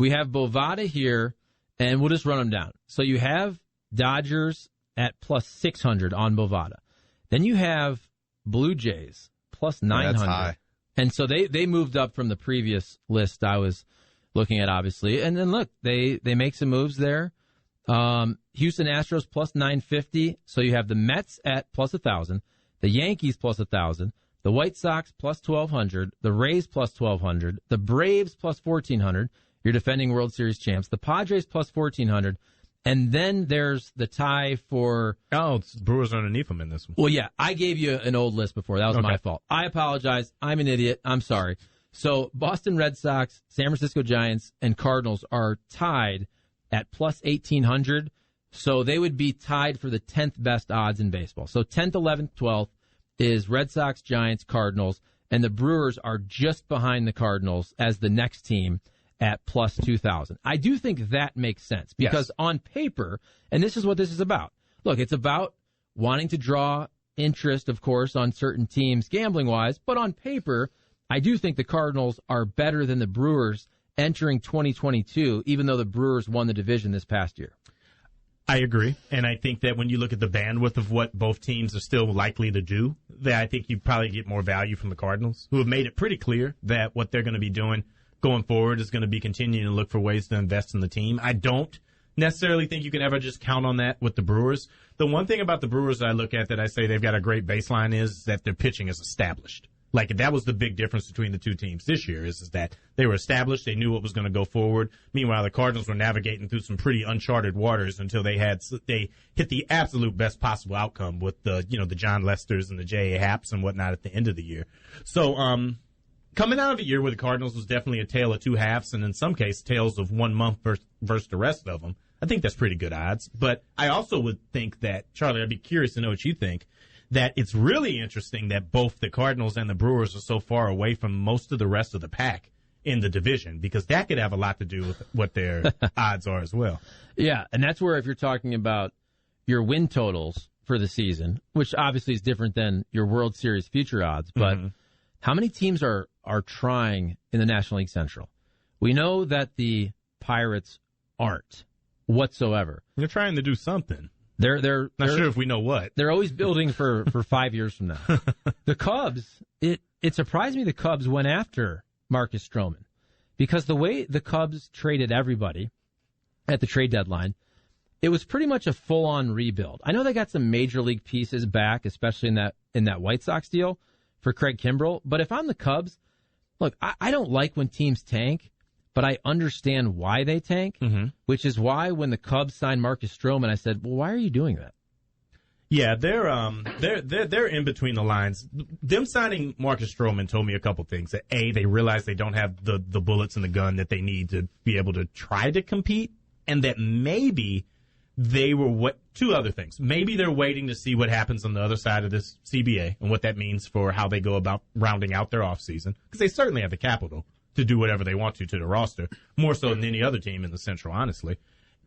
We have Bovada here, and we'll just run them down. So you have Dodgers at plus 600 on Bovada. Then you have Blue Jays plus 900. That's high. And so they moved up from the previous list I was looking at, obviously. And then, look, they make some moves there. Houston Astros plus 950. So you have the Mets at plus 1,000, the Yankees plus 1,000, the White Sox plus 1,200, the Rays plus 1,200, the Braves plus 1,400. Your defending World Series champs. The Padres plus 1,400. And then there's the tie for... Oh, it's Brewers underneath them in this one. Well, yeah, I gave you an old list before. That was my fault. I apologize. I'm an idiot. I'm sorry. So Boston Red Sox, San Francisco Giants, and Cardinals are tied at plus 1,800. So they would be tied for the 10th best odds in baseball. So 10th, 11th, 12th is Red Sox, Giants, Cardinals, and the Brewers are just behind the Cardinals as the next team at plus 2,000. I do think that makes sense because on paper, and this is what this is about. Look, it's about wanting to draw interest, of course, on certain teams gambling-wise, but on paper, I do think the Cardinals are better than the Brewers entering 2022, even though the Brewers won the division this past year. I agree, and I think that when you look at the bandwidth of what both teams are still likely to do, that I think you probably get more value from the Cardinals, who have made it pretty clear that what they're going to be doing going forward is going to be continuing to look for ways to invest in the team. I don't necessarily think you can ever just count on that with the Brewers. The one thing about the Brewers I look at that I say they've got a great baseline is that their pitching is established. Like, that was the big difference between the two teams this year is that they were established. They knew what was going to go forward. Meanwhile, the Cardinals were navigating through some pretty uncharted waters until they hit the absolute best possible outcome with the John Lesters and the J.A. Happs and whatnot at the end of the year. So, coming out of a year where the Cardinals was definitely a tale of two halves, and in some cases, tales of 1 month versus the rest of them, I think that's pretty good odds. But I also would think that, Charlie, I'd be curious to know what you think, that it's really interesting that both the Cardinals and the Brewers are so far away from most of the rest of the pack in the division, because that could have a lot to do with what their odds are as well. Yeah, and that's where if you're talking about your win totals for the season, which obviously is different than your World Series future odds, but how many teams are trying in the National League Central? We know that the Pirates aren't whatsoever. They're trying to do something. They're not sure if we know what. They're always building for 5 years from now. The Cubs, it surprised me the Cubs went after Marcus Stroman because the way the Cubs traded everybody at the trade deadline, it was pretty much a full-on rebuild. I know they got some major league pieces back, especially in that White Sox deal for Craig Kimbrell. But if I'm the Cubs, look, I don't like when teams tank, but I understand why they tank, which is why when the Cubs signed Marcus Stroman, I said, well, why are you doing that? Yeah, they're in between the lines. Them signing Marcus Stroman told me a couple things. That A, they realize they don't have the bullets in the gun that they need to be able to try to compete, and that maybe they were two other things. Maybe they're waiting to see what happens on the other side of this CBA and what that means for how they go about rounding out their offseason, because they certainly have the capital to do whatever they want to the roster, more so than any other team in the Central, honestly.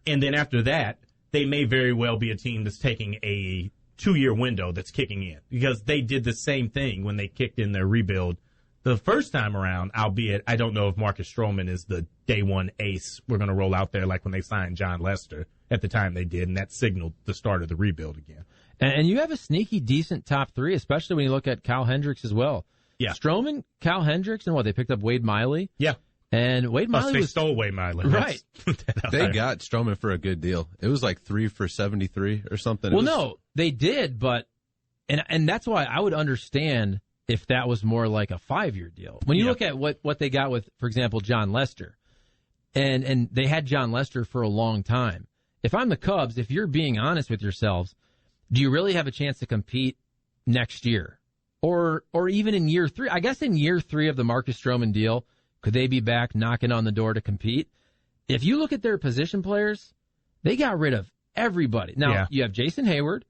And then after that, they may very well be a team that's taking a 2-year window that's kicking in, because they did the same thing when they kicked in their rebuild the first time around, albeit I don't know if Marcus Stroman is the day one ace we're going to roll out there like when they signed John Lester at the time they did, and that signaled the start of the rebuild again. And you have a sneaky, decent top three, especially when you look at Cal Hendricks as well. Yeah. Stroman, Cal Hendricks, and they picked up Wade Miley. Yeah. And Wade Miley they stole Wade Miley. Right. They got Stroman for a good deal. It was like 3 for $73 or something. Well, no, they did, but and that's why I would understand if that was more like a 5-year deal. When you look at what they got with, for example, John Lester, and they had John Lester for a long time. If I'm the Cubs, if you're being honest with yourselves, do you really have a chance to compete next year? Or even in year 3? I guess in year 3 of the Marcus Stroman deal, could they be back knocking on the door to compete? If you look at their position players, they got rid of everybody. Now, you have Jason Hayward,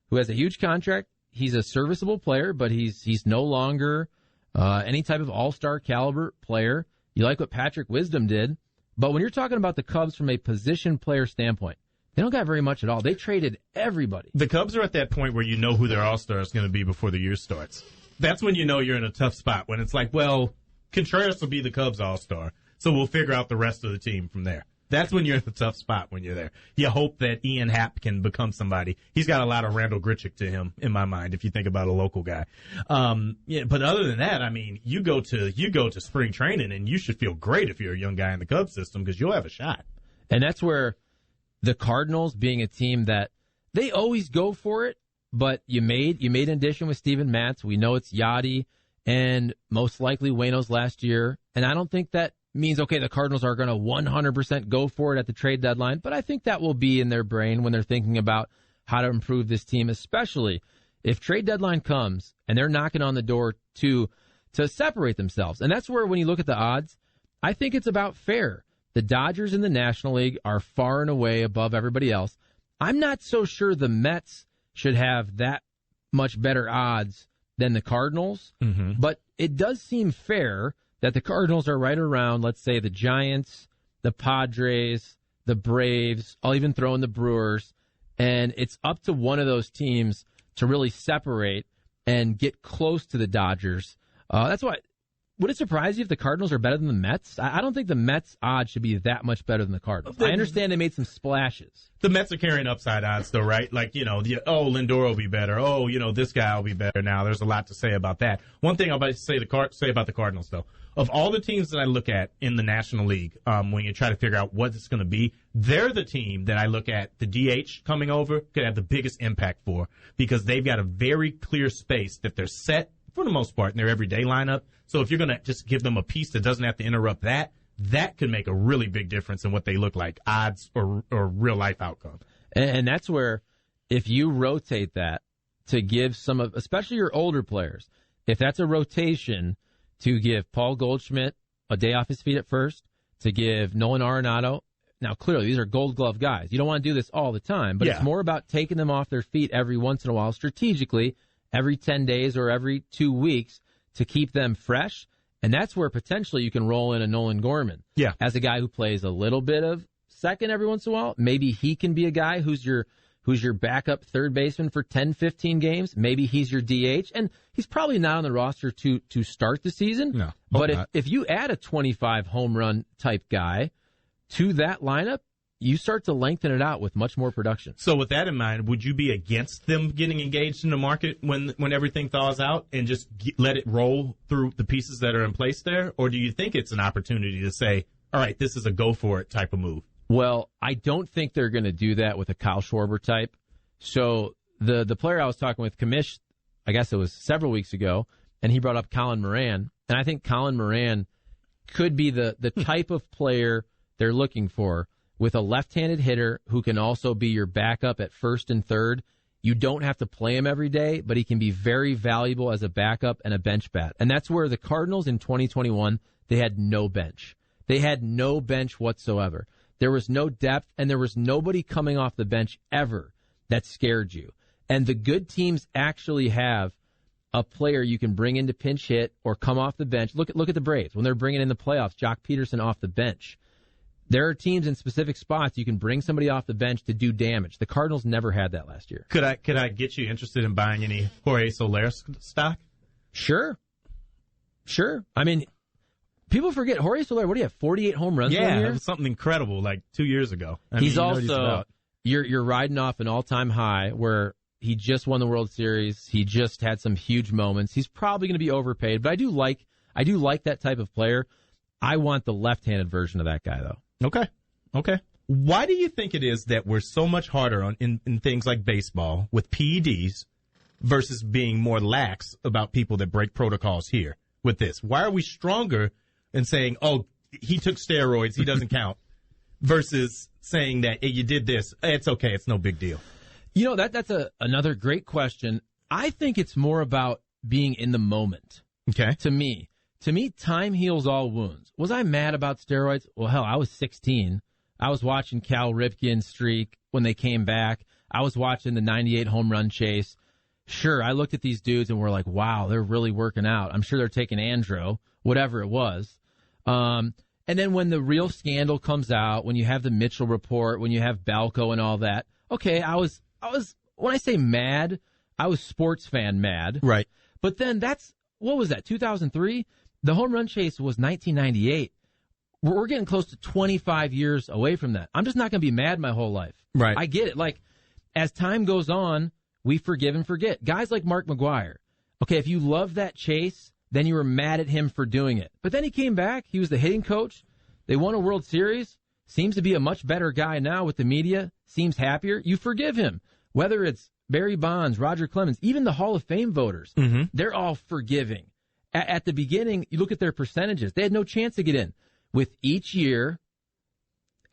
who has a huge contract. He's a serviceable player, but he's no longer any type of all-star caliber player. You like what Patrick Wisdom did. But when you're talking about the Cubs from a position player standpoint, they don't got very much at all. They traded everybody. The Cubs are at that point where you know who their all-star is going to be before the year starts. That's when you know you're in a tough spot, when it's like, well, Contreras will be the Cubs all-star. So we'll figure out the rest of the team from there. That's when you're in the tough spot when you're there. You hope that Ian Happ can become somebody. He's got a lot of Randall Grichuk to him, in my mind, if you think about a local guy. But other than that, I mean, you go to spring training, and you should feel great if you're a young guy in the Cubs system because you'll have a shot. And that's where the Cardinals, being a team that they always go for it, but you made an addition with Steven Matz. We know it's Yachty and most likely Waino's last year. And I don't think that means, okay, the Cardinals are going to 100% go for it at the trade deadline, but I think that will be in their brain when they're thinking about how to improve this team, especially if trade deadline comes and they're knocking on the door to separate themselves. And that's where, when you look at the odds, I think it's about fair. The Dodgers in the National League are far and away above everybody else. I'm not so sure the Mets should have that much better odds than the Cardinals, but it does seem fair that the Cardinals are right around, let's say, the Giants, the Padres, the Braves. I'll even throw in the Brewers. And it's up to one of those teams to really separate and get close to the Dodgers. That's why. Would it surprise you if the Cardinals are better than the Mets? I don't think the Mets' odds should be that much better than the Cardinals. I understand they made some splashes. The Mets are carrying upside odds, though, right? Like, Lindor will be better. This guy will be better now. There's a lot to say about that. One thing I'll say about the Cardinals, though. Of all the teams that I look at in the National League, when you try to figure out what it's going to be, they're the team that I look at the DH coming over could have the biggest impact for, because they've got a very clear space that they're set for the most part in their everyday lineup. So if you're going to just give them a piece that doesn't have to interrupt that could make a really big difference in what they look like, odds or real life outcome. And that's where, if you rotate that to give some of, especially your older players, if that's a rotation to give Paul Goldschmidt a day off his feet at first, to give Nolan Arenado. Now, clearly, these are Gold Glove guys. You don't want to do this all the time, but It's more about taking them off their feet every once in a while, strategically, every 10 days or every 2 weeks, to keep them fresh. And that's where potentially you can roll in a Nolan Gorman. Yeah. As a guy who plays a little bit of second every once in a while. Maybe he can be a guy who's your backup third baseman for 10, 15 games. Maybe he's your DH. And he's probably not on the roster to start the season. No. But if you add a 25 home run type guy to that lineup, you start to lengthen it out with much more production. So with that in mind, would you be against them getting engaged in the market when everything thaws out and just let it roll through the pieces that are in place there? Or do you think it's an opportunity to say, all right, this is a go for it type of move? Well, I don't think they're going to do that with a Kyle Schwarber type. So the player I was talking with, Kamish, I guess it was several weeks ago, and he brought up Colin Moran. And I think Colin Moran could be the type of player they're looking for, with a left-handed hitter who can also be your backup at first and third. You don't have to play him every day, but he can be very valuable as a backup and a bench bat. And that's where the Cardinals in 2021, they had no bench. They had no bench whatsoever. There was no depth, and there was nobody coming off the bench ever that scared you. And the good teams actually have a player you can bring in to pinch hit or come off the bench. Look at the Braves. When they're bringing in the playoffs, Jock Peterson off the bench. There are teams in specific spots you can bring somebody off the bench to do damage. The Cardinals never had that last year. Could I get you interested in buying any Jorge Soler stock? Sure. I mean, people forget Jorge Soler. What do you have? 48 home runs. Yeah, it was something incredible like 2 years ago. He's also you're riding off an all-time high where he just won the World Series. He just had some huge moments. He's probably going to be overpaid, but I do like that type of player. I want the left-handed version of that guy, though. Okay. Why do you think it is that we're so much harder in things like baseball with PEDs versus being more lax about people that break protocols here with this? Why are we stronger in saying, oh, he took steroids, he doesn't count, versus saying that, hey, you did this, it's okay, it's no big deal? You know, that's another great question. I think it's more about being in the moment. Okay. To me, time heals all wounds. Was I mad about steroids? Well, hell, I was 16. I was watching Cal Ripken's streak when they came back. I was watching the 98 home run chase. Sure, I looked at these dudes and were like, wow, they're really working out. I'm sure they're taking Andro, whatever it was. And then when the real scandal comes out, when you have the Mitchell report, when you have Balco and all that, okay, I was when I say mad, I was sports fan mad. Right. But then what was that, 2003? The home run chase was 1998. we're getting close to 25 years away from that. I'm just not going to be mad my whole life. Right. I get it. Like, as time goes on, we forgive and forget. Guys like Mark McGwire. Okay, if you love that chase, then you were mad at him for doing it. But then he came back. He was the hitting coach. They won a World Series. Seems to be a much better guy now with the media. Seems happier. You forgive him. Whether it's Barry Bonds, Roger Clemens, even the Hall of Fame voters, they're all forgiving. At the beginning, you look at their percentages. They had no chance to get in. With each year,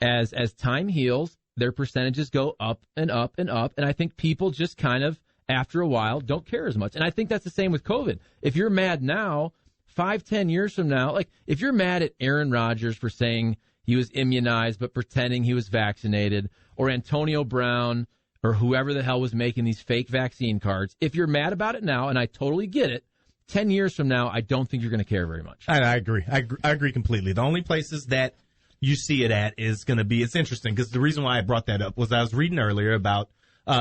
as time heals, their percentages go up and up and up. And I think people just kind of, after a while, don't care as much. And I think that's the same with COVID. If you're mad now, 5-10 years from now, like if you're mad at Aaron Rodgers for saying he was immunized but pretending he was vaccinated, or Antonio Brown or whoever the hell was making these fake vaccine cards, if you're mad about it now, and I totally get it, 10 years from now, I don't think you're going to care very much. I agree. I agree completely. The only places that you see it at is going to be, it's interesting because the reason why I brought that up was I was reading earlier about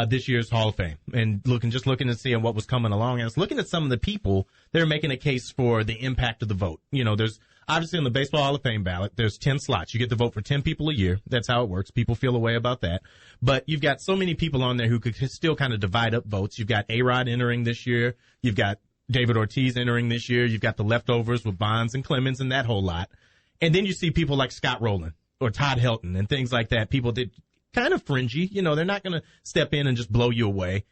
this year's Hall of Fame and looking and seeing what was coming along. And I was looking at some of the people that are making a case for the impact of the vote. You know, there's obviously on the Baseball Hall of Fame ballot, there's 10 slots. You get to vote for 10 people a year. That's how it works. People feel a way about that. But you've got so many people on there who could still kind of divide up votes. You've got A-Rod entering this year. You've got David Ortiz entering this year. You've got the leftovers with Bonds and Clemens and that whole lot. And then you see people like Scott Roland or Todd Helton and things like that. People that kind of fringy, you know, they're not going to step in and just blow you away.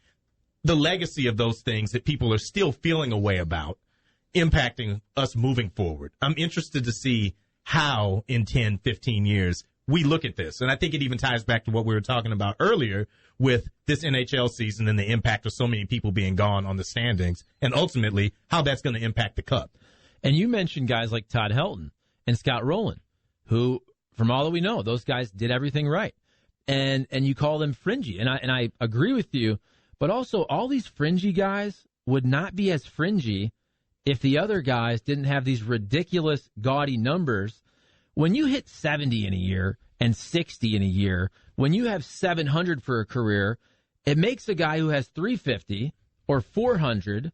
The legacy of those things that people are still feeling a way about impacting us moving forward. I'm interested to see how in 10, 15 years we look at this. And I think it even ties back to what we were talking about earlier with this NHL season and the impact of so many people being gone on the standings and ultimately how that's going to impact the Cup. And you mentioned guys like Todd Helton and Scott Roland, who, from all that we know, those guys did everything right. And you call them fringy. And I agree with you, but also all these fringy guys would not be as fringy if the other guys didn't have these ridiculous, gaudy numbers. When you hit 70 in a year and 60 in a year, when you have 700 for a career, it makes a guy who has 350 or 400,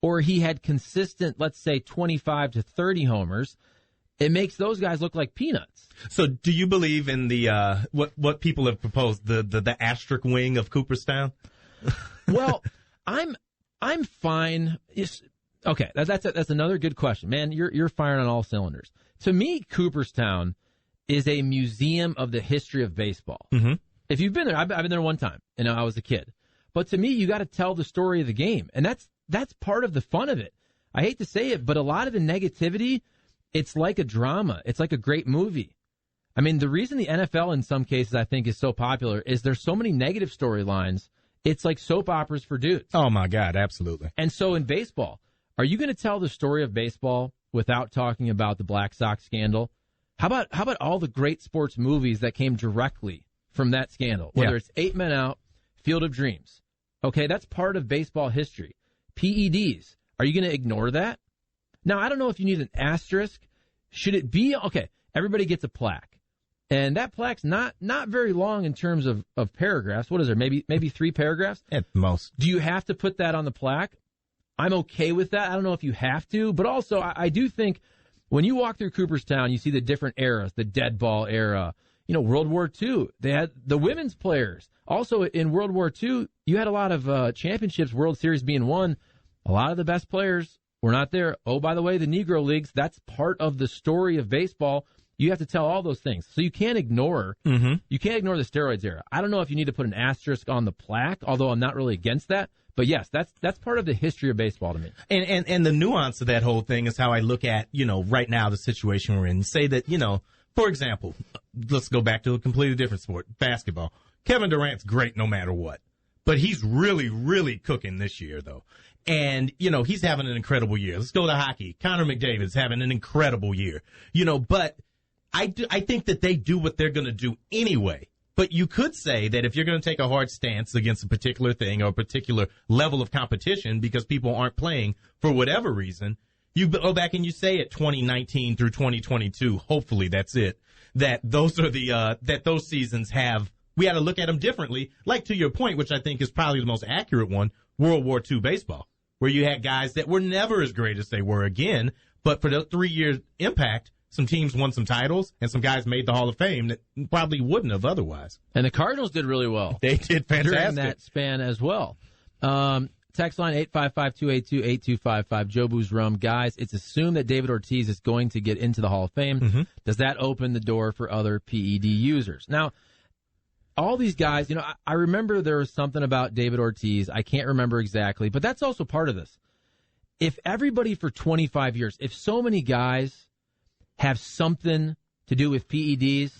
or he had consistent, let's say, 25 to 30 homers, it makes those guys look like peanuts. So do you believe in the what people have proposed, the asterisk wing of Cooperstown? Well, I'm fine. Okay, that's another good question. Man, you're firing on all cylinders. To me, Cooperstown is a museum of the history of baseball. Mm-hmm. If you've been there, I've been there one time, and I was a kid. But to me, you got to tell the story of the game, and that's part of the fun of it. I hate to say it, but a lot of the negativity, it's like a drama. It's like a great movie. I mean, the reason the NFL in some cases I think is so popular is there's so many negative storylines. It's like soap operas for dudes. Oh, my God, absolutely. And so in baseball, are you going to tell the story of baseball without talking about the Black Sox scandal? How about all the great sports movies that came directly from that scandal? Whether it's 8 Men Out, Field of Dreams. Okay, that's part of baseball history. PEDs. Are you going to ignore that? Now, I don't know if you need an asterisk. Should it be, okay, everybody gets a plaque. And that plaque's not very long in terms of paragraphs. What is there, maybe 3 paragraphs? At most. Do you have to put that on the plaque? I'm okay with that. I don't know if you have to, but also I do think when you walk through Cooperstown, you see the different eras, the dead ball era, World War II. They had the women's players. Also in World War II, you had a lot of championships, World Series being won. A lot of the best players were not there. Oh, by the way, the Negro Leagues, that's part of the story of baseball. You have to tell all those things. So you can't ignore the steroids era. I don't know if you need to put an asterisk on the plaque, although I'm not really against that. But yes, that's part of the history of baseball to me. And the nuance of that whole thing is how I look at, right now the situation we're in. Say that, for example, let's go back to a completely different sport, basketball. Kevin Durant's great no matter what. But he's really, really cooking this year, though. And, he's having an incredible year. Let's go to hockey. Connor McDavid's having an incredible year. But I think that they do what they're going to do anyway. But you could say that if you're going to take a hard stance against a particular thing or a particular level of competition because people aren't playing for whatever reason, you go back and you say it 2019 through 2022, hopefully that's it, that those are that those seasons we had to look at them differently. Like to your point, which I think is probably the most accurate one, World War II baseball, where you had guys that were never as great as they were again, but for the 3-year impact, some teams won some titles, and some guys made the Hall of Fame that probably wouldn't have otherwise. And the Cardinals did really well. They did fantastic. During that span as well. Text line 855-282-8255. Joe Boo's Rum. Guys, it's assumed that David Ortiz is going to get into the Hall of Fame. Mm-hmm. Does that open the door for other PED users? Now, all these guys, I remember there was something about David Ortiz. I can't remember exactly, but that's also part of this. If everybody for 25 years, if so many guys have something to do with PEDs,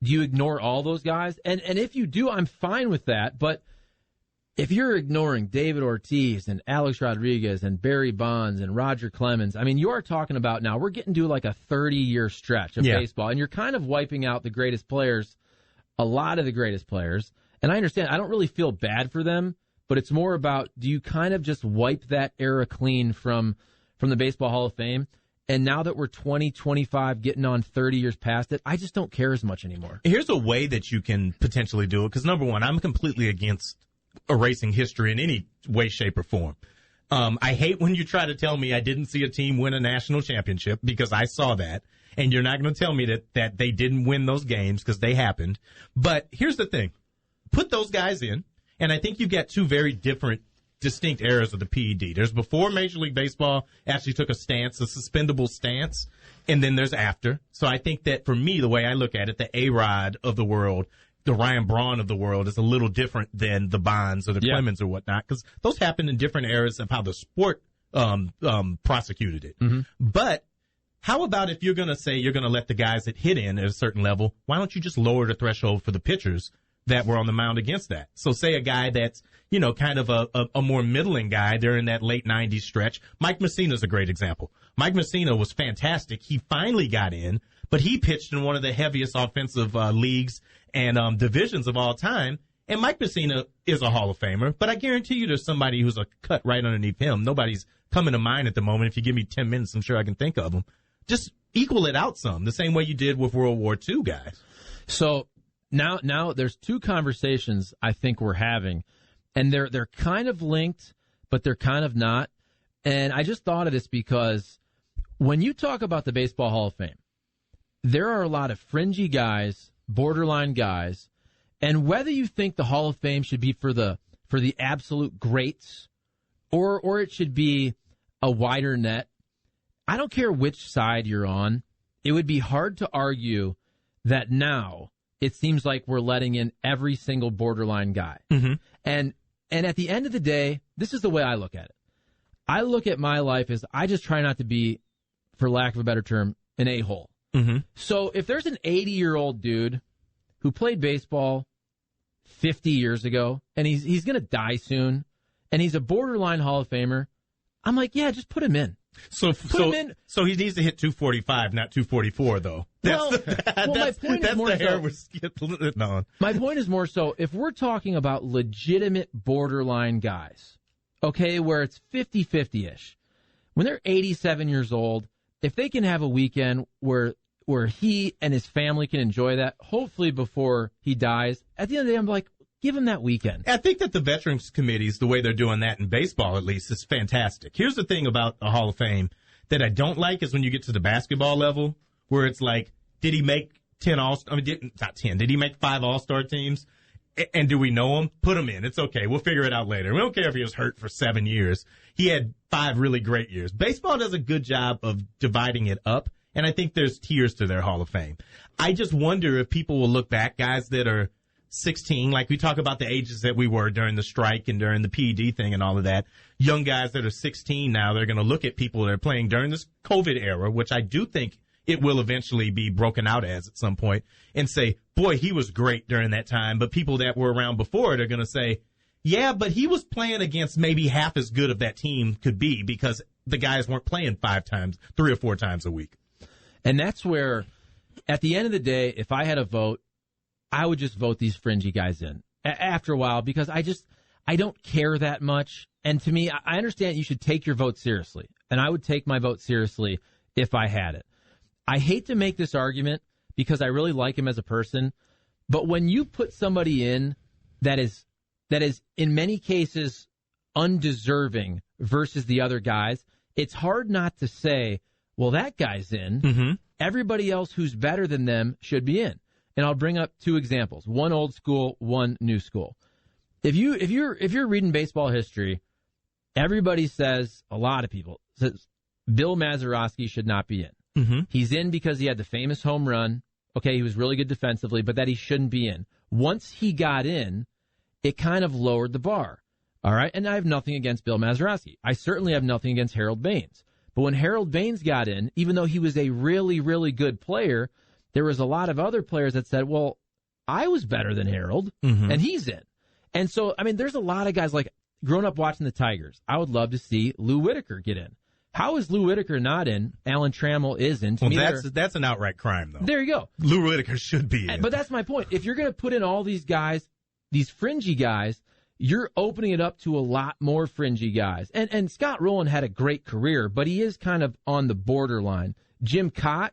do you ignore all those guys? And if you do, I'm fine with that, but if you're ignoring David Ortiz and Alex Rodriguez and Barry Bonds and Roger Clemens, I mean, you are talking about now we're getting to like a 30-year stretch of baseball, and you're kind of wiping out the greatest players, a lot of the greatest players. And I understand, I don't really feel bad for them, but it's more about, do you kind of just wipe that era clean from the Baseball Hall of Fame? And now that we're 20, 25, getting on 30 years past it, I just don't care as much anymore. Here's a way that you can potentially do it, because number one, I'm completely against erasing history in any way, shape, or form. I hate when you try to tell me I didn't see a team win a national championship, because I saw that, and you're not going to tell me that they didn't win those games, because they happened. But here's the thing. Put those guys in, and I think you get two very different, distinct eras of the PED. There's before Major League Baseball actually took a stance, a suspendable stance, and then there's after. So I think that for me, the way I look at it, the A-Rod of the world, the Ryan Braun of the world is a little different than the Bonds or the Clemens or whatnot, because those happened in different eras of how the sport prosecuted it. Mm-hmm. But how about if you're going to say you're going to let the guys that hit in at a certain level, why don't you just lower the threshold for the pitchers that were on the mound against that? So say a guy that's, kind of a more middling guy during that late 90s stretch. Mike Mussina's a great example. Mike Mussina was fantastic. He finally got in, but he pitched in one of the heaviest offensive leagues and divisions of all time. And Mike Mussina is a Hall of Famer, but I guarantee you there's somebody who's a cut right underneath him. Nobody's coming to mind at the moment. If you give me 10 minutes, I'm sure I can think of them. Just equal it out some, the same way you did with World War II guys. So now there's two conversations I think we're having, and they're kind of linked, but they're kind of not. And I just thought of this because when you talk about the Baseball Hall of Fame, there are a lot of fringy guys, borderline guys, and whether you think the Hall of Fame should be for the absolute greats or it should be a wider net, I don't care which side you're on. It would be hard to argue that now it seems like we're letting in every single borderline guy. Mm-hmm. And at the end of the day, this is the way I look at it. I look at my life as I just try not to be, for lack of a better term, an a-hole. Mm-hmm. So if there's an 80-year-old dude who played baseball 50 years ago, and he's going to die soon, and he's a borderline Hall of Famer, I'm like, yeah, just put him in. So he needs to hit 245, not 244, though. My point is more so. My point is more so, if we're talking about legitimate borderline guys, okay, where it's 50-50-ish, when they're 87 years old, if they can have a weekend where he and his family can enjoy that, hopefully before he dies, at the end of the day, I'm like, give him that weekend. I think that the Veterans Committees, the way they're doing that in baseball at least, is fantastic. Here's the thing about a Hall of Fame that I don't like is when you get to the basketball level, where it's like, did he make 10 All-Star? I mean, not 10. Did he make 5 All-Star teams? And do we know him? Put him in. It's okay. We'll figure it out later. We don't care if he was hurt for 7 years. He had 5 really great years. Baseball does a good job of dividing it up, and I think there's tiers to their Hall of Fame. I just wonder if people will look back, guys that are 16, like we talk about the ages that we were during the strike and during the PED thing and all of that. Young guys that are 16 now, they're going to look at people that are playing during this COVID era, which I do think it will eventually be broken out as at some point, and say, boy, he was great during that time. But people that were around before it are going to say, yeah, but he was playing against maybe half as good of that team could be because the guys weren't playing 3 or 4 times a week. And that's where, at the end of the day, if I had a vote, I would just vote these fringy guys in after a while because I don't care that much. And to me, I understand you should take your vote seriously. And I would take my vote seriously if I had it. I hate to make this argument because I really like him as a person. But when you put somebody in that is in many cases undeserving versus the other guys, it's hard not to say, well, that guy's in. Mm-hmm. everybody else who's better than them should be in. And I'll bring up 2 examples, one old school, one new school. If you're reading baseball history, everybody says, a lot of people says Bill Mazeroski should not be in. Mm-hmm. He's in because he had the famous home run. Okay, he was really good defensively, but that he shouldn't be in. Once he got in, it kind of lowered the bar. All right, and I have nothing against Bill Mazeroski. I certainly have nothing against Harold Baines. But when Harold Baines got in, even though he was a really, really good player, there was a lot of other players that said, well, I was better than Harold, and he's in. And so, I mean, there's a lot of guys, like, growing up watching the Tigers, I would love to see Lou Whitaker get in. How is Lou Whitaker not in? Alan Trammell is in. That's an outright crime, though. There you go. Lou Whitaker should be in. But that's my point. If you're going to put in all these guys, these fringy guys, you're opening it up to a lot more fringy guys. And Scott Roland had a great career, but he is kind of on the borderline. Jim Cott,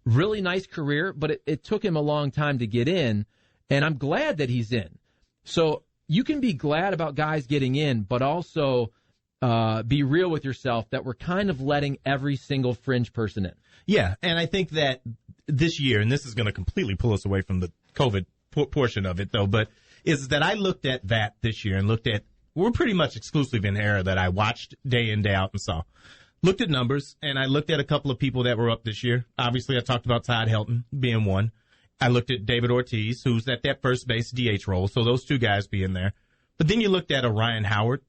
really nice career, but it took him a long time to get in, and I'm glad that he's in. So you can be glad about guys getting in, but also be real with yourself that we're kind of letting every single fringe person in. Yeah, and I think that this year, and this is going to completely pull us away from the COVID portion of it, though, but is that I looked at that this year and looked at, we're pretty much exclusive in the era that I watched day in, day out and saw. Looked at numbers, and I looked at a couple of people that were up this year. Obviously, I talked about Todd Helton being one. I looked at David Ortiz, who's at that first base DH role, so those 2 guys be in there. But then you looked at a Ryan Howard.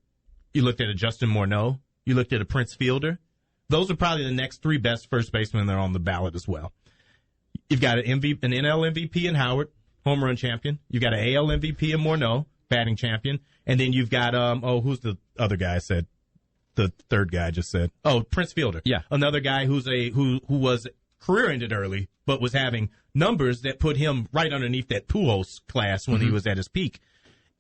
You looked at a Justin Morneau. You looked at a Prince Fielder. Those are probably the next 3 best first basemen that are on the ballot as well. You've got an NL MVP in Howard, home run champion. You've got an AL MVP in Morneau, batting champion. And then you've got, who's the other guy I said? The third guy I just said. Oh, Prince Fielder. Yeah. Another guy who was career ended early, but was having numbers that put him right underneath that Pujols class when he was at his peak.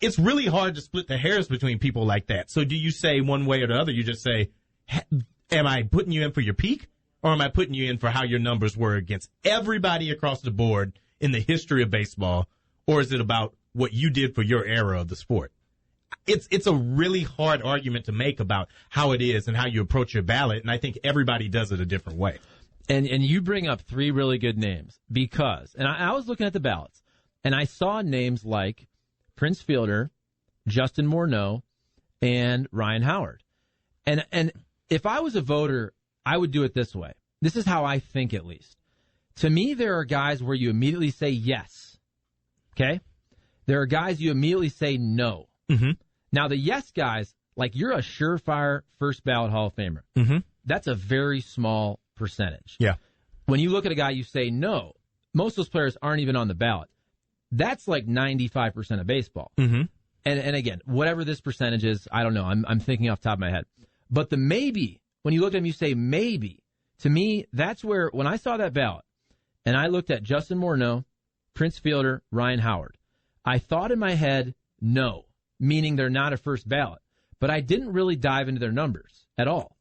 It's really hard to split the hairs between people like that. So do you say one way or the other? You just say, am I putting you in for your peak, or am I putting you in for how your numbers were against everybody across the board in the history of baseball, or is it about what you did for your era of the sport? It's a really hard argument to make about how it is and how you approach your ballot, and I think everybody does it a different way. And you bring up 3 really good names because, and I was looking at the ballots, and I saw names like Prince Fielder, Justin Morneau, and Ryan Howard. And if I was a voter, I would do it this way. This is how I think, at least. To me, there are guys where you immediately say yes. Okay? There are guys you immediately say no. Mm-hmm. Now, the yes guys, like, you're a surefire first ballot Hall of Famer. Mm-hmm. That's a very small percentage. Yeah. When you look at a guy, you say no. Most of those players aren't even on the ballot. That's like 95% of baseball. Mm-hmm. And again, whatever this percentage is, I don't know. I'm thinking off the top of my head. But the maybe, when you look at him, you say maybe. To me, that's where, when I saw that ballot, and I looked at Justin Morneau, Prince Fielder, Ryan Howard, I thought in my head, no, meaning they're not a first ballot. But I didn't really dive into their numbers at all.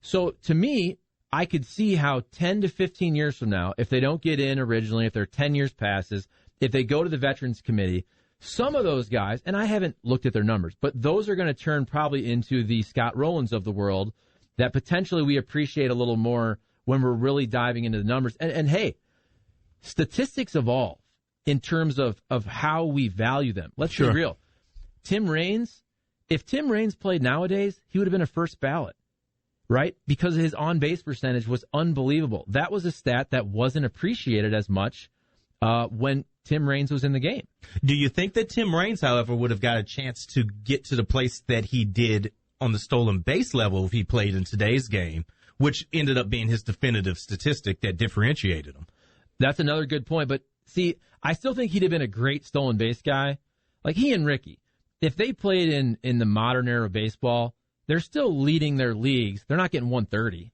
So to me, I could see how 10 to 15 years from now, if they don't get in originally, if they're 10 years passes, if they go to the Veterans Committee, some of those guys, and I haven't looked at their numbers, but those are going to turn probably into the Scott Rolands of the world that potentially we appreciate a little more when we're really diving into the numbers. And hey, statistics evolve in terms of how we value them. Let's be real. Tim Raines, if Tim Raines played nowadays, he would have been a first ballot, right? Because his on-base percentage was unbelievable. That was a stat that wasn't appreciated as much when Tim Raines was in the game. Do you think that Tim Raines, however, would have got a chance to get to the place that he did on the stolen base level if he played in today's game, which ended up being his definitive statistic that differentiated him? That's another good point. But see, I still think he'd have been a great stolen base guy. Like he and Ricky, if they played in the modern era of baseball, they're still leading their leagues. They're not getting 130.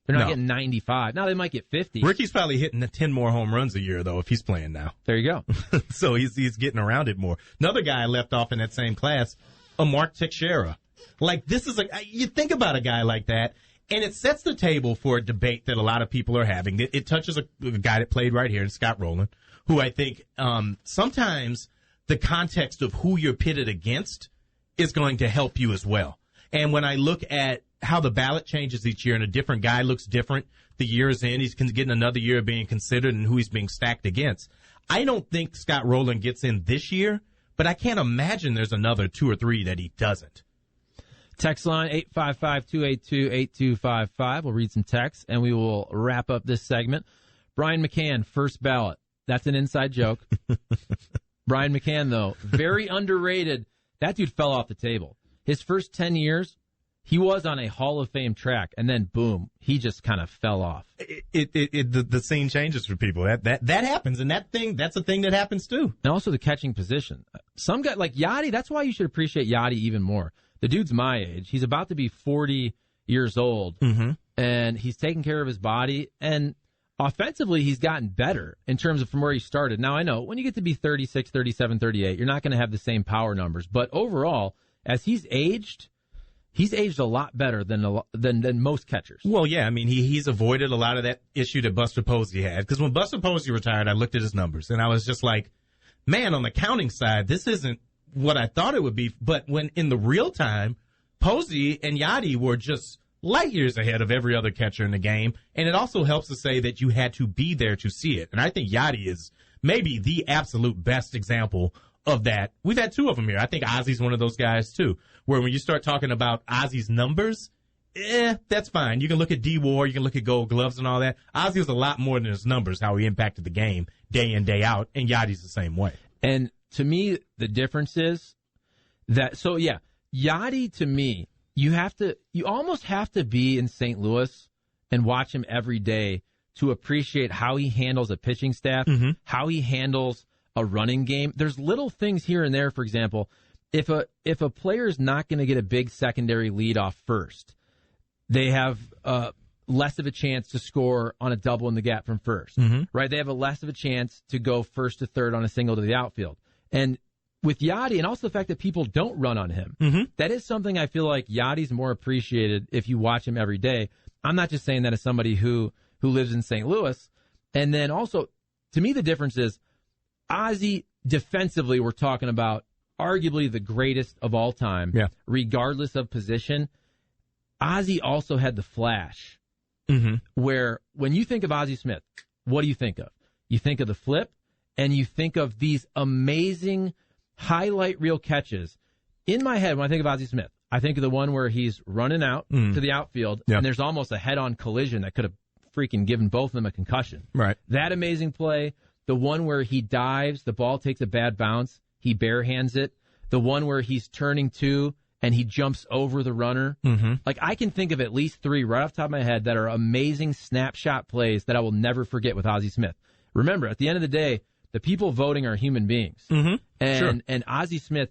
They're not getting 95. Now they might get 50. Ricky's probably hitting 10 more home runs a year, though, if he's playing now. There you go. So he's getting around it more. Another guy I left off in that same class, a Mark Teixeira. Like, this is you think about a guy like that, and it sets the table for a debate that a lot of people are having. It touches a guy that played right here, Scott Roland, who I think sometimes the context of who you're pitted against is going to help you as well. And when I look at how the ballot changes each year and a different guy looks different the years in, he's getting another year of being considered and who he's being stacked against. I don't think Scott Rolen gets in this year, but I can't imagine there's another 2 or 3 that he doesn't. Text line 855-282-8255. We'll read some texts, and we will wrap up this segment. Brian McCann, first ballot. That's an inside joke. Brian McCann, though, very underrated. That dude fell off the table. His first 10 years, he was on a Hall of Fame track, and then, boom, he just kind of fell off. The scene changes for people. That happens, and that's a thing that happens, too. And also the catching position. Some guy, like Yachty, that's why you should appreciate Yachty even more. The dude's my age. He's about to be 40 years old, and he's taking care of his body. And offensively, he's gotten better in terms of from where he started. Now, I know when you get to be 36, 37, 38, you're not going to have the same power numbers. But overall, as he's aged a lot better than most catchers. Well, yeah, I mean, he's avoided a lot of that issue that Buster Posey had. Because when Buster Posey retired, I looked at his numbers, and I was just like, man, on the counting side, this isn't what I thought it would be. But when in the real time, Posey and Yachty were just light years ahead of every other catcher in the game. And it also helps to say that you had to be there to see it. And I think Yachty is maybe the absolute best example of that. We've had 2 of them here. I think Ozzy's one of those guys, too, where when you start talking about Ozzy's numbers, that's fine. You can look at D-War, you can look at Gold Gloves and all that. Ozzy was a lot more than his numbers, how he impacted the game day in, day out, and Yachty's the same way. And to me, the difference is that, so yeah, Yachty, to me, you almost have to be in St. Louis and watch him every day to appreciate how he handles a pitching staff, how he handles a running game. There's little things here and there. For example, if a player is not going to get a big secondary lead off first, they have less of a chance to score on a double in the gap from first, right? They have a less of a chance to go first to third on a single to the outfield. And with Yachty, and also the fact that people don't run on him, that is something I feel like Yachty's more appreciated if you watch him every day. I'm not just saying that as somebody who lives in St. Louis. And then also, to me, the difference is Ozzy, defensively, we're talking about arguably the greatest of all time, regardless of position. Ozzy also had the flash, where when you think of Ozzie Smith, what do you think of? You think of the flip, and you think of these amazing highlight reel catches. In my head, when I think of Ozzie Smith, I think of the one where he's running out to the outfield, and there's almost a head-on collision that could have freaking given both of them a concussion. Right. That amazing play. The one where he dives, the ball takes a bad bounce, he barehands it. The one where he's turning to and he jumps over the runner. Like, I can think of at least 3 right off the top of my head that are amazing snapshot plays that I will never forget with Ozzie Smith. Remember, at the end of the day, the people voting are human beings. And Ozzie Smith,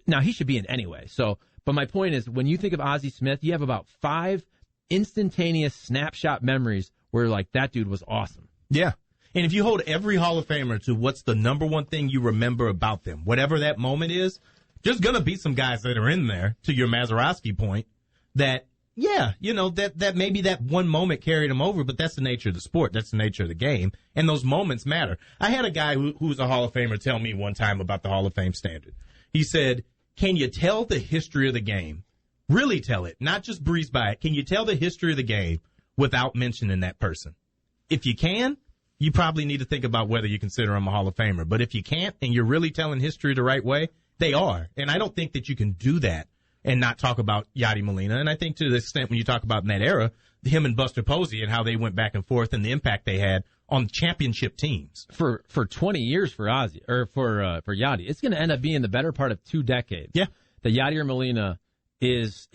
now he should be in anyway. So, but my point is, when you think of Ozzie Smith, you have about 5 instantaneous snapshot memories where, like, that dude was awesome. Yeah. And if you hold every Hall of Famer to what's the number one thing you remember about them, whatever that moment is, there's going to be some guys that are in there, to your Mazeroski point, that, yeah, you know, that maybe that one moment carried them over, but that's the nature of the sport. That's the nature of the game. And those moments matter. I had a guy who's a Hall of Famer tell me one time about the Hall of Fame standard. He said, can you tell the history of the game? Really tell it, not just breeze by it. Can you tell the history of the game without mentioning that person? If you can, you probably need to think about whether you consider him a Hall of Famer. But if you can't and you're really telling history the right way, they are. And I don't think that you can do that and not talk about Yachty Molina. And I think to the extent when you talk about in that era, him and Buster Posey and how they went back and forth and the impact they had on championship teams. For 20 years for Ozzy, or for Yachty, it's going to end up being the better part of 2 decades. Yeah. The Yachty or Molina is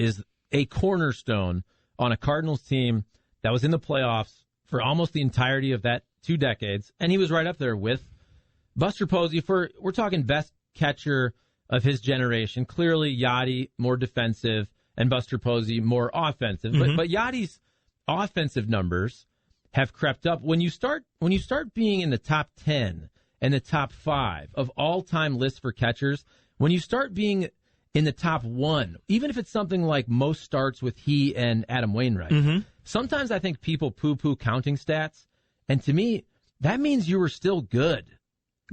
a cornerstone on a Cardinals team that was in the playoffs for almost the entirety of that 2 decades, and he was right up there with Buster Posey we're talking best catcher of his generation. Clearly, Yachty more defensive and Buster Posey more offensive. But Yachty's offensive numbers have crept up. When you start being in the top 10 and the top 5 of all-time lists for catchers, when you start being in the top 1, even if it's something like most starts with he and Adam Wainwright, sometimes I think people poo-poo counting stats. And to me, that means you were still good.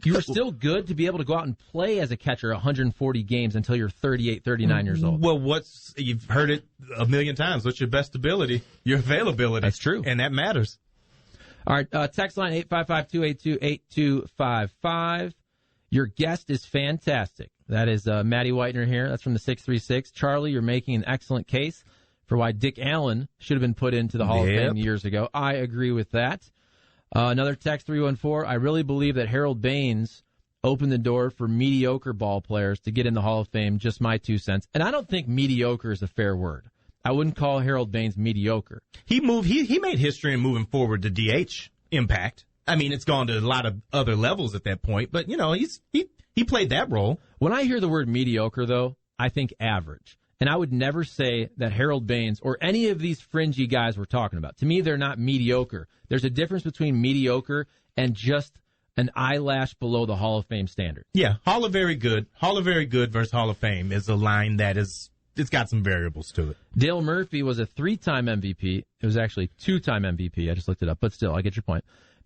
You were still good to be able to go out and play as a catcher 140 games until you're 38, 39 years old. Well, you've heard it a million times. What's your best ability? Your availability. That's true. And that matters. All right, text line 855-282-8255. Your guest is fantastic. That is Matty Whitener here. That's from the 636. Charlie, you're making an excellent case for why Dick Allen should have been put into the Hall of Fame years ago. I agree with that. Another text, 314. I really believe that Harold Baines opened the door for mediocre ball players to get in the Hall of Fame. Just my 2 cents. And I don't think mediocre is a fair word. I wouldn't call Harold Baines mediocre. He made history in moving forward to DH impact. I mean, it's gone to a lot of other levels at that point, but, he played that role. When I hear the word mediocre, though, I think average. And I would never say that Harold Baines or any of these fringy guys we're talking about, to me, they're not mediocre. There's a difference between mediocre and just an eyelash below the Hall of Fame standard. Yeah, Hall of Very Good. Hall of Very Good versus Hall of Fame is a line that it's got some variables to it. Dale Murphy was a 3-time MVP. It was actually 2-time MVP. I just looked it up, but still, I get your point.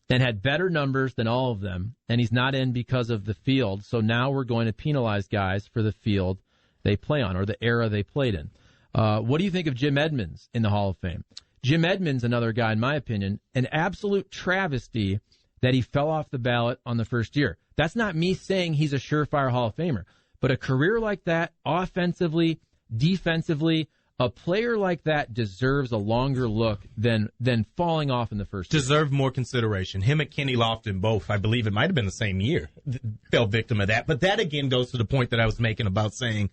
And had better numbers than all of them, and he's not in because of the field. So now we're going to penalize guys for the field they play on or the era they played in. What do you think of Jim Edmonds in the Hall of Fame? Jim Edmonds, another guy, in my opinion, an absolute travesty that he fell off the ballot on the first year. That's not me saying he's a surefire Hall of Famer, but a career like that, offensively, defensively, a player like that deserves a longer look than falling off in the first year. Deserve more consideration. Him and Kenny Lofton both, I believe it might have been the same year, fell victim of that. But that, again, goes to the point that I was making about saying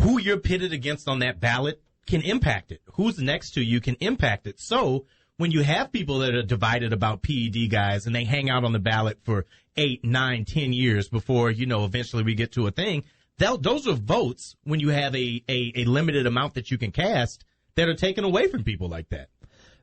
who you're pitted against on that ballot can impact it. Who's next to you can impact it. So when you have people that are divided about PED guys and they hang out on the ballot for 8, 9, 10 years before, eventually we get to a thing, those are votes when you have a limited amount that you can cast that are taken away from people like that.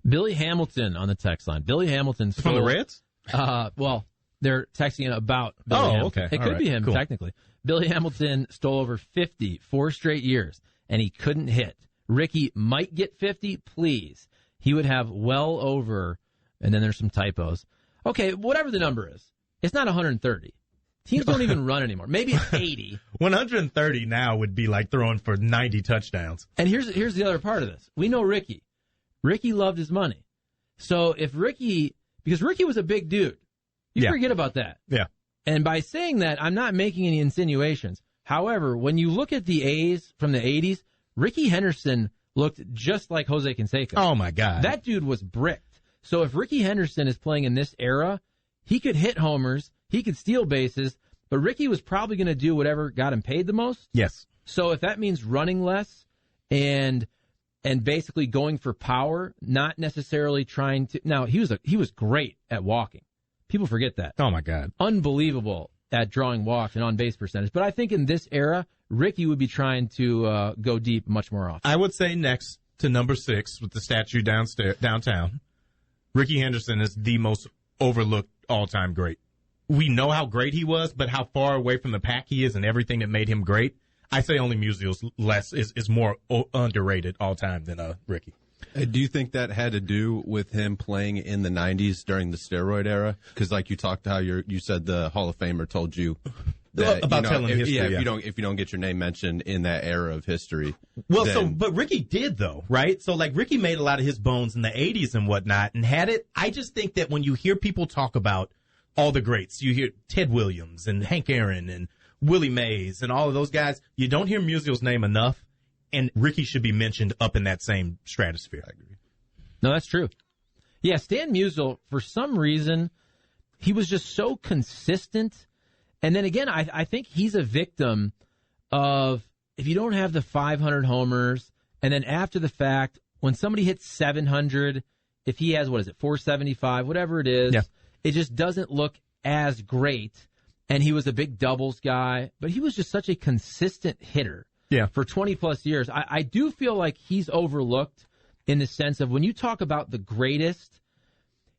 Billy Hamilton on the text line. Billy Hamilton from the Reds? Well, they're texting about Billy Hamilton. Okay. It could be him, cool. Technically. Billy Hamilton stole over 50 4 straight years, and he couldn't hit. Ricky might get 50, please. He would have well over, and then there's some typos. Okay, whatever the number is, it's not 130. Teams don't even run anymore. Maybe it's 80. 130 now would be like throwing for 90 touchdowns. And here's the other part of this. We know Ricky. Ricky loved his money. So if because Ricky was a big dude. You forget about that. Yeah. And by saying that, I'm not making any insinuations. However, when you look at the A's from the 80s, Ricky Henderson looked just like Jose Canseco. Oh, my God. That dude was bricked. So if Ricky Henderson is playing in this era, he could hit homers, he could steal bases, but Ricky was probably going to do whatever got him paid the most. Yes. So if that means running less and basically going for power, not necessarily trying to. Now, he was great at walking. People forget that. Oh, my God. Unbelievable at drawing walks and on-base percentage. But I think in this era, Ricky would be trying to go deep much more often. I would say next to number 6 with the statue downtown, Ricky Henderson is the most overlooked all-time great. We know how great he was, but how far away from the pack he is and everything that made him great, I say only Musial's is more underrated all-time than Ricky. Do you think that had to do with him playing in the 90s during the steroid era? Because like you talked how you said the Hall of Famer told you that, about telling history. Yeah, if you don't get your name mentioned in that era of history. Well, but Ricky did though, right? So like Ricky made a lot of his bones in the 80s and whatnot, and had it. I just think that when you hear people talk about all the greats, you hear Ted Williams and Hank Aaron and Willie Mays and all of those guys. You don't hear Musial's name enough. And Ricky should be mentioned up in that same stratosphere. I agree. No, that's true. Yeah, Stan Musial, for some reason, he was just so consistent. And then again, I think he's a victim of if you don't have the 500 homers, and then after the fact, when somebody hits 700, if he has, 475, whatever it is, it just doesn't look as great. And he was a big doubles guy, but he was just such a consistent hitter. Yeah. For 20-plus years. I do feel like he's overlooked in the sense of when you talk about the greatest,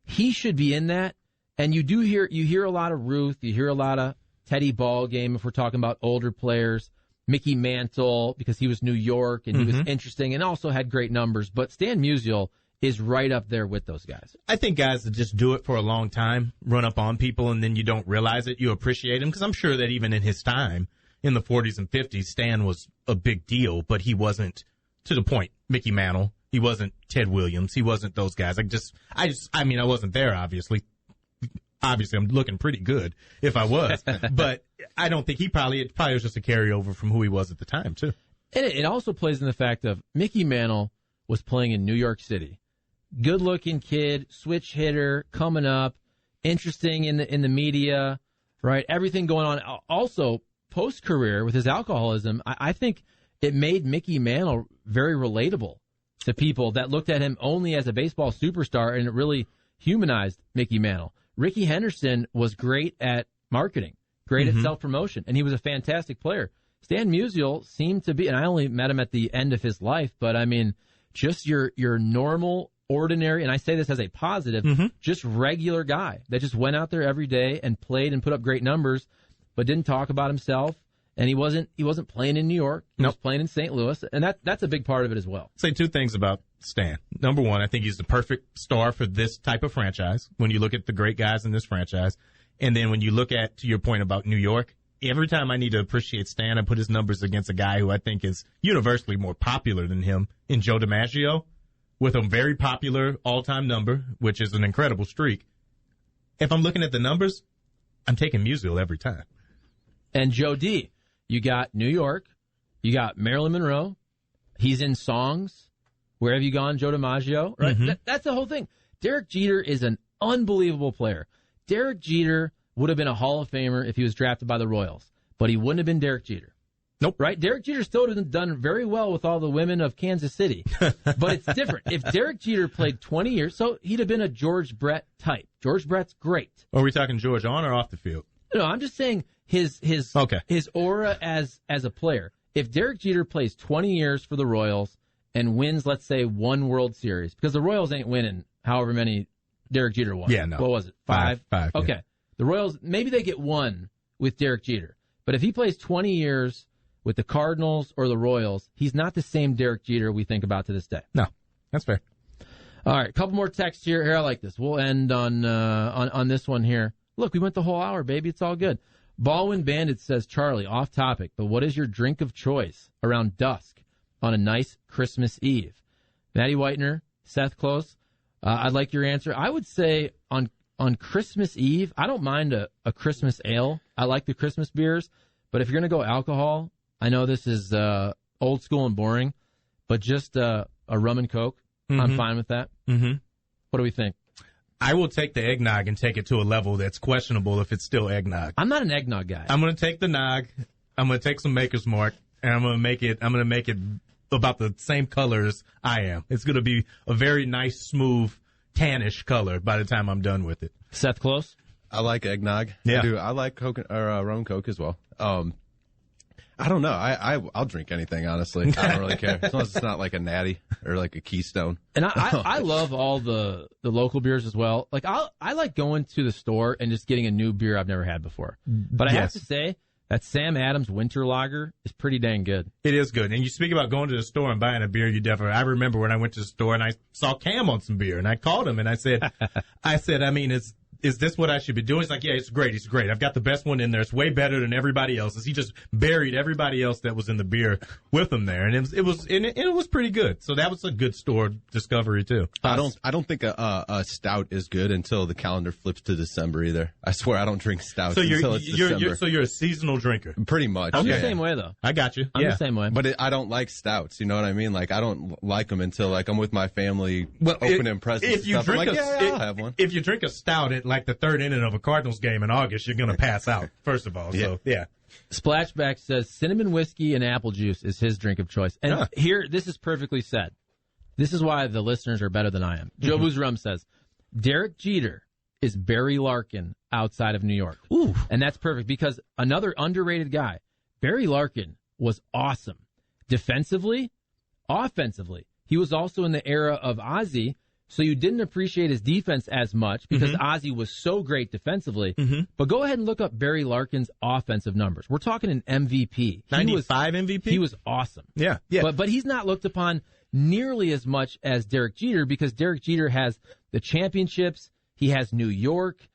he should be in that. And you hear a lot of Ruth, you hear a lot of Teddy Ballgame if we're talking about older players, Mickey Mantle because he was New York and he was interesting and also had great numbers. But Stan Musial is right up there with those guys. I think guys that just do it for a long time, run up on people, and then you don't realize it, you appreciate him, because I'm sure that even in his time, in the 40s and 50s, Stan was a big deal, but he wasn't to the point. Mickey Mantle, he wasn't Ted Williams, he wasn't those guys. I mean, I wasn't there, obviously. Obviously, I'm looking pretty good if I was, but I don't think it probably was just a carryover from who he was at the time, too. And it also plays in the fact of Mickey Mantle was playing in New York City. Good-looking kid, switch hitter, coming up, interesting in the media, right? Everything going on. Also, post-career with his alcoholism, I think it made Mickey Mantle very relatable to people that looked at him only as a baseball superstar, and it really humanized Mickey Mantle. Ricky Henderson was great at marketing, great at self-promotion, and he was a fantastic player. Stan Musial seemed to be, and I only met him at the end of his life, but I mean, just your normal, ordinary, and I say this as a positive, just regular guy that just went out there every day and played and put up great numbers, but didn't talk about himself. And he wasn't playing in New York. He was playing in St. Louis, and that's a big part of it as well. Say two things about Stan. Number one, I think he's the perfect star for this type of franchise. When you look at the great guys in this franchise, and then when you look at, to your point about New York, every time I need to appreciate Stan, I put his numbers against a guy who I think is universally more popular than him in Joe DiMaggio, with a very popular all-time number, which is an incredible streak. If I'm looking at the numbers, I'm taking Musial every time. And Joe D, you got New York, you got Marilyn Monroe. He's in songs. Where have you gone, Joe DiMaggio? Right? That's the whole thing. Derek Jeter is an unbelievable player. Derek Jeter would have been a Hall of Famer if he was drafted by the Royals, but he wouldn't have been Derek Jeter. Nope. Right? Derek Jeter still would have done very well with all the women of Kansas City. But it's different. If Derek Jeter played 20 years, so he'd have been a George Brett type. George Brett's great. Are we talking George on or off the field? No, I'm just saying his aura as a player. If Derek Jeter plays 20 years for the Royals and wins, let's say, one World Series, because the Royals ain't winning however many Derek Jeter won. Yeah, no. What was it? Five? Okay. Yeah. The Royals, maybe they get one with Derek Jeter. But if he plays 20 years with the Cardinals or the Royals, he's not the same Derek Jeter we think about to this day. No, that's fair. All right, a couple more texts here. Here, I like this. We'll end on this one here. Look, we went the whole hour, baby. It's all good. Baldwin Bandit says, Charlie, off topic, but what is your drink of choice around dusk on a nice Christmas Eve? Matty Whitener, Seth Close, I'd like your answer. I would say on Christmas Eve, I don't mind a Christmas ale. I like the Christmas beers, but if you're going to go alcohol, I know this is old school and boring, but just a rum and Coke, I'm fine with that. What do we think? I will take the eggnog and take it to a level that's questionable if it's still eggnog. I'm not an eggnog guy. I'm going to take the nog. I'm going to take some Maker's Mark, and I'm going to make it about the same color as I am. It's going to be a very nice, smooth, tannish color by the time I'm done with it. Seth Close? I like eggnog. Yeah. I do. I like Coke or rum and Coke as well. I don't know. I'll drink anything, honestly. I don't really care. As long as it's not like a Natty or like a Keystone. And I love all the local beers as well. Like I like going to the store and just getting a new beer I've never had before. But I have to say that Sam Adams Winter Lager is pretty dang good. It is good. And you speak about going to the store and buying a beer, I remember when I went to the store and I saw Cam on some beer and I called him and I said, I mean, is this what I should be doing? He's like, yeah, it's great. It's great. I've got the best one in there. It's way better than everybody else's. He just buried everybody else that was in the beer with him there, and it was pretty good. So that was a good store discovery too. I don't think a stout is good until the calendar flips to December either. I swear I don't drink stouts until it's December. So you're a seasonal drinker. Pretty much. I'm the same way though. I got you. I'm the same way. But I don't like stouts. You know what I mean? Like I don't like them until like I'm with my family, opening presents. If you and stuff. drink I'm like, I'll have one. If you drink a stout at like the third inning of a Cardinals game in August, you're going to pass out, first of all. So, yeah. Splashback says cinnamon whiskey and apple juice is his drink of choice. And here, this is perfectly said. This is why the listeners are better than I am. Joe Boozerum says, Derek Jeter is Barry Larkin outside of New York. Ooh. And that's perfect because another underrated guy, Barry Larkin, was awesome. Defensively, offensively. He was also in the era of Ozzie, so you didn't appreciate his defense as much because Ozzie was so great defensively. But go ahead and look up Barry Larkin's offensive numbers. We're talking an MVP. 95 MVP? He was awesome. Yeah. But he's not looked upon nearly as much as Derek Jeter because Derek Jeter has the championships, he has New York,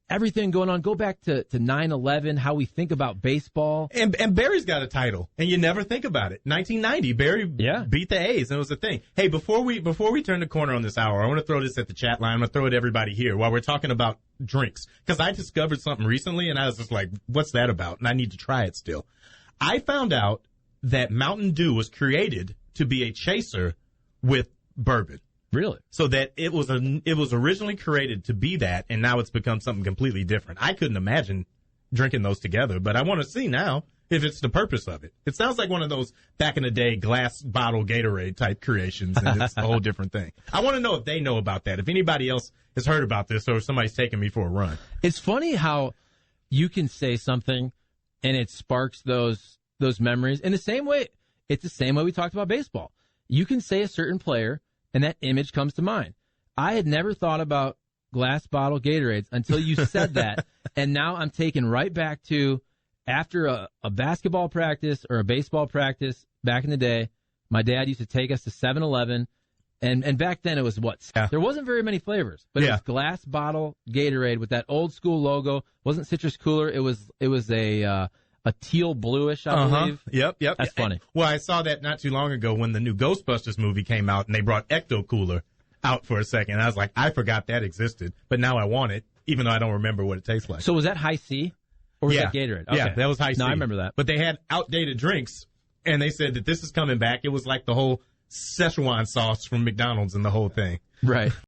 everything going on. Go back to 9/11, how we think about baseball. And Barry's got a title, and you never think about it. 1990, Barry beat the A's, and it was a thing. Hey, before we turn the corner on this hour, I want to throw this at the chat line. I'm going to throw it to everybody here while we're talking about drinks, because I discovered something recently, and I was just like, what's that about? And I need to try it still. I found out that Mountain Dew was created to be a chaser with bourbon. Really? So that it was originally created to be that, and now it's become something completely different. I couldn't imagine drinking those together, but I want to see now if it's the purpose of it. It sounds like one of those back in the day glass bottle Gatorade type creations, and it's a whole different thing. I want to know if they know about that, if anybody else has heard about this, or if somebody's taking me for a run. It's funny how you can say something and it sparks those memories. In the same way, it's the same way we talked about baseball. You can say a certain player, and that image comes to mind. I had never thought about glass bottle Gatorades until you said that, and now I'm taken right back to after a basketball practice or a baseball practice back in the day. My dad used to take us to 7-Eleven, and back then it was there wasn't very many flavors, but it was glass bottle Gatorade with that old school logo. It wasn't citrus cooler. It was a teal bluish, I believe. Yep. That's funny. Well, I saw that not too long ago when the new Ghostbusters movie came out, and they brought Ecto Cooler out for a second. I was like, I forgot that existed, but now I want it, even though I don't remember what it tastes like. So was that High C? Or was that Gatorade? Okay. Yeah, that was High C. No, I remember that. But they had outdated drinks, and they said that this is coming back. It was like the whole Szechuan sauce from McDonald's and the whole thing. Right.